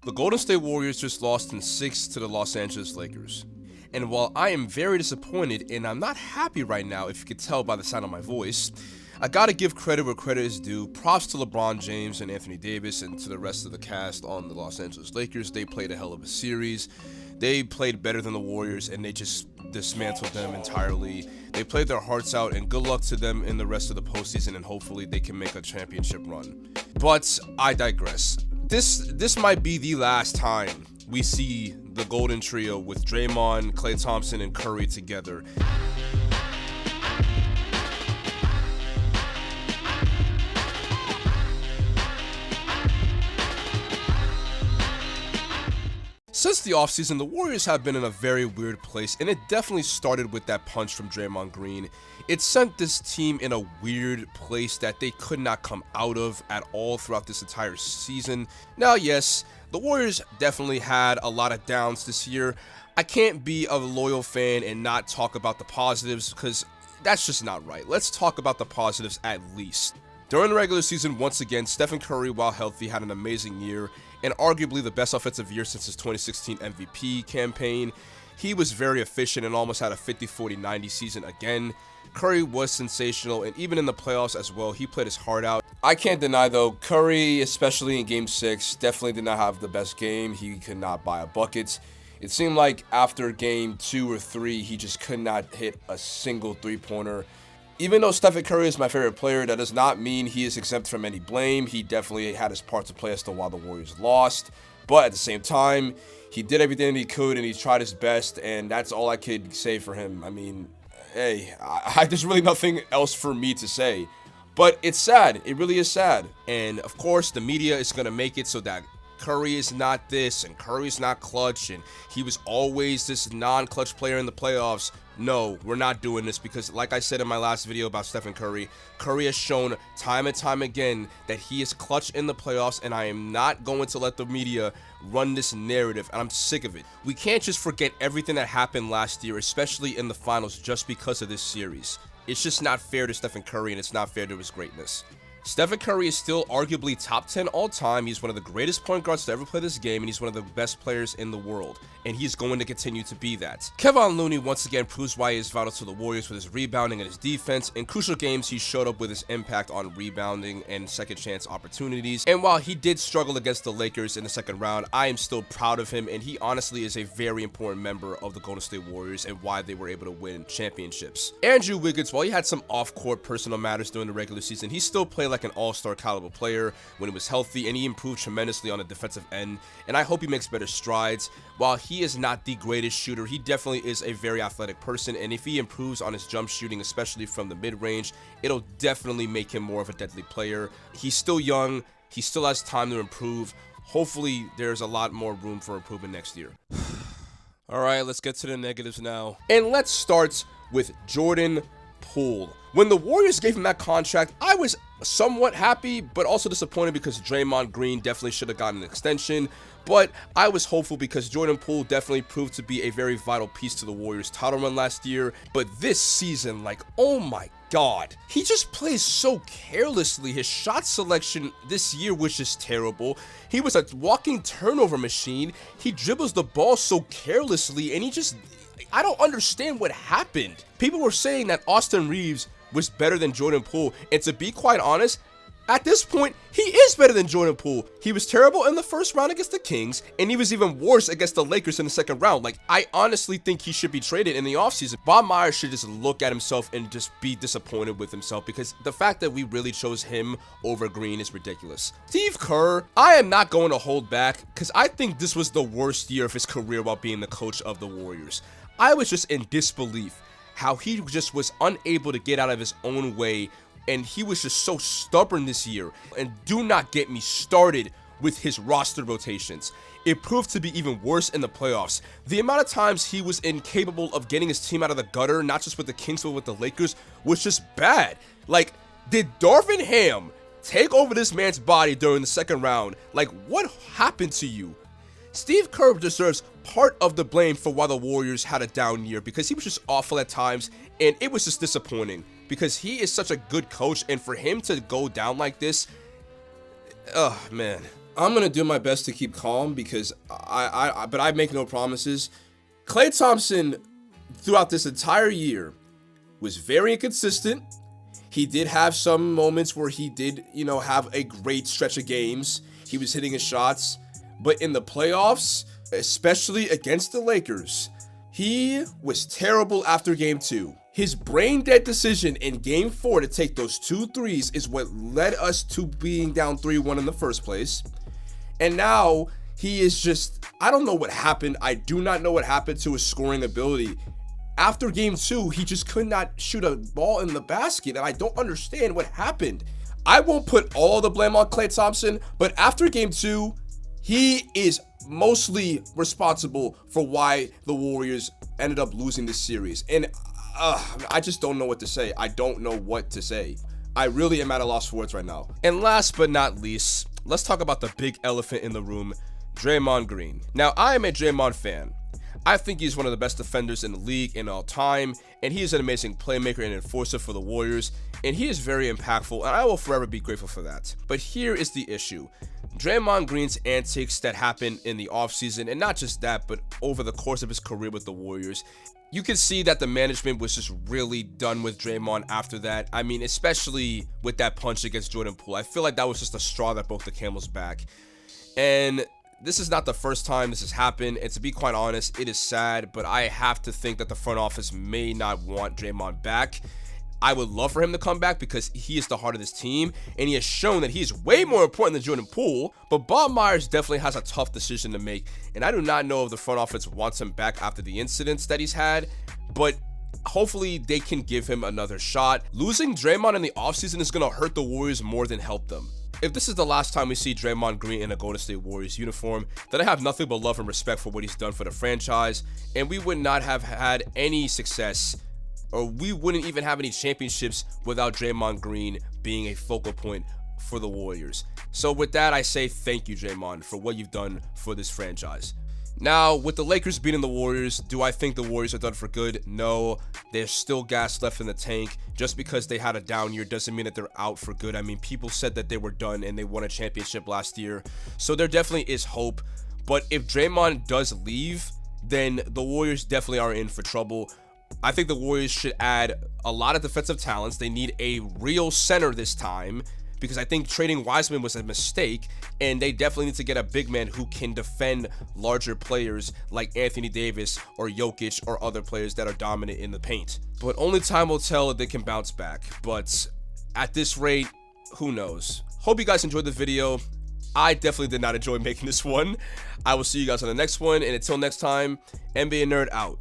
The Golden State Warriors just lost in 6 to the Los Angeles Lakers. And while I am very disappointed and I'm not happy right now, if you could tell by the sound of my voice, I gotta give credit where credit is due. Props to LeBron James and Anthony Davis and to the rest of the cast on the Los Angeles Lakers. They played a hell of a series. They played better than the Warriors and they just dismantled them entirely. They played their hearts out, and good luck to them in the rest of the postseason, and hopefully they can make a championship run. But I digress. This might be the last time we see the Golden Trio with Draymond, Klay Thompson, and Curry together. Since the offseason, the Warriors have been in a very weird place, and it definitely started with that punch from Draymond Green. It sent this team in a weird place that they could not come out of at all throughout this entire season. Now, yes, the Warriors definitely had a lot of downs this year. I can't be a loyal fan and not talk about the positives, because that's just not right. Let's talk about the positives at least. During the regular season, once again, Stephen Curry, while healthy, had an amazing year and arguably the best offensive year since his 2016 MVP campaign. He was very efficient and almost had a 50-40-90 season again. Curry was sensational, and even in the playoffs as well, he played his heart out. I can't deny, though, Curry, especially in Game 6, definitely did not have the best game. He could not buy a bucket. It seemed like after Game 2 or 3, he just could not hit a single three-pointer. Even though Stephen Curry is my favorite player, that does not mean he is exempt from any blame. He definitely had his part to play as to why the Warriors lost. But at the same time, he did everything he could and he tried his best, and that's all I could say for him. I mean, hey, there's really nothing else for me to say. But it's sad. It really is sad. And of course, the media is going to make it so that Curry is not this and Curry is not clutch and he was always this non-clutch player in the playoffs. No, we're not doing this, because like I said in my last video about Stephen Curry, Curry has shown time and time again that he is clutch in the playoffs, and I am not going to let the media run this narrative, and I'm sick of it. We can't just forget everything that happened last year, especially in the finals, just because of this series. It's just not fair to Stephen Curry, and it's not fair to his greatness. Stephen Curry is still arguably top 10 all time. He's one of the greatest point guards to ever play this game, and he's one of the best players in the world, and he's going to continue to be that. Kevon Looney once again proves why he is vital to the Warriors with his rebounding and his defense. In crucial games, he showed up with his impact on rebounding and second chance opportunities, and while he did struggle against the Lakers in the second round, I am still proud of him, and he honestly is a very important member of the Golden State Warriors and why they were able to win championships. Andrew Wiggins, while he had some off-court personal matters during the regular season, he still played like an all-star caliber player when he was healthy, and he improved tremendously on the defensive end, and I hope he makes better strides. While he is not the greatest shooter, he definitely is a very athletic person, and if he improves on his jump shooting, especially from the mid-range, it'll definitely make him more of a deadly player. He's still young, he still has time to improve. Hopefully there's a lot more room for improvement next year. Alright, let's get to the negatives now, and let's start with Jordan Poole. When the Warriors gave him that contract, I was somewhat happy, but also disappointed because Draymond Green definitely should have gotten an extension. But I was hopeful because Jordan Poole definitely proved to be a very vital piece to the Warriors' title run last year. But this season, like, oh my God, he just plays so carelessly. His shot selection this year was just terrible. He was a walking turnover machine. He dribbles the ball so carelessly, and I don't understand what happened. People were saying that Austin Reeves was better than Jordan Poole, and to be quite honest, at this point, he is better than Jordan Poole. He was terrible in the first round against the Kings, and he was even worse against the Lakers in the second round. Like, I honestly think he should be traded in the offseason. Bob Myers should just look at himself and just be disappointed with himself, because the fact that we really chose him over Green is ridiculous. Steve Kerr, I am not going to hold back, because I think this was the worst year of his career while being the coach of the Warriors. I was just in disbelief how he just was unable to get out of his own way, and he was just so stubborn this year. And do not get me started with his roster rotations. It proved to be even worse in the playoffs. The amount of times he was incapable of getting his team out of the gutter, not just with the Kings but with the Lakers, was just bad. Like, did Darvin Ham take over this man's body during the second round? Like, what happened to you? Steve Kerr deserves part of the blame for why the Warriors had a down year, because he was just awful at times, and it was just disappointing because he is such a good coach, and for him to go down like this, oh man, I'm gonna do my best to keep calm because but I make no promises. Klay Thompson, throughout this entire year, was very inconsistent. He did have some moments where he did, have a great stretch of games. He was hitting his shots, but in the playoffs, especially against the Lakers, he was terrible after game 2. His brain-dead decision in game 4 to take those 2 threes is what led us to being down 3-1 in the first place. And now he is just, I don't know what happened. I do not know what happened to his scoring ability. After game 2, he just could not shoot a ball in the basket, and I don't understand what happened. I won't put all the blame on Klay Thompson, but after game 2, he is mostly responsible for why the Warriors ended up losing this series. And I just don't know what to say. I don't know what to say. I really am at a loss for words right now. And last but not least, let's talk about the big elephant in the room, Draymond Green. Now, I am a Draymond fan. I think he's one of the best defenders in the league in all time, and he is an amazing playmaker and enforcer for the Warriors, and he is very impactful, and I will forever be grateful for that. But here is the issue. Draymond Green's antics that happened in the offseason, and not just that, but over the course of his career with the Warriors, you can see that the management was just really done with Draymond after that. I mean, especially with that punch against Jordan Poole. I feel like that was just a straw that broke the camel's back. And this is not the first time this has happened, and to be quite honest, it is sad, but I have to think that the front office may not want Draymond back. I would love for him to come back because he is the heart of this team, and he has shown that he is way more important than Jordan Poole, but Bob Myers definitely has a tough decision to make, and I do not know if the front office wants him back after the incidents that he's had, but hopefully they can give him another shot. Losing Draymond in the offseason is going to hurt the Warriors more than help them. If this is the last time we see Draymond Green in a Golden State Warriors uniform, then I have nothing but love and respect for what he's done for the franchise, and we would not have had any success, or we wouldn't even have any championships without Draymond Green being a focal point for the Warriors. So with that, I say thank you, Draymond, for what you've done for this franchise. Now, with the Lakers beating the Warriors, do I think the Warriors are done for good? No, there's still gas left in the tank. Just because they had a down year doesn't mean that they're out for good. I mean, people said that they were done and they won a championship last year. So there definitely is hope. But if Draymond does leave, then the Warriors definitely are in for trouble. I think the Warriors should add a lot of defensive talents. They need a real center this time, because I think trading Wiseman was a mistake, and they definitely need to get a big man who can defend larger players like Anthony Davis or Jokic or other players that are dominant in the paint. But only time will tell if they can bounce back. But at this rate, who knows? Hope you guys enjoyed the video. I definitely did not enjoy making this one. I will see you guys on the next one, and until next time, NBA Nerd out.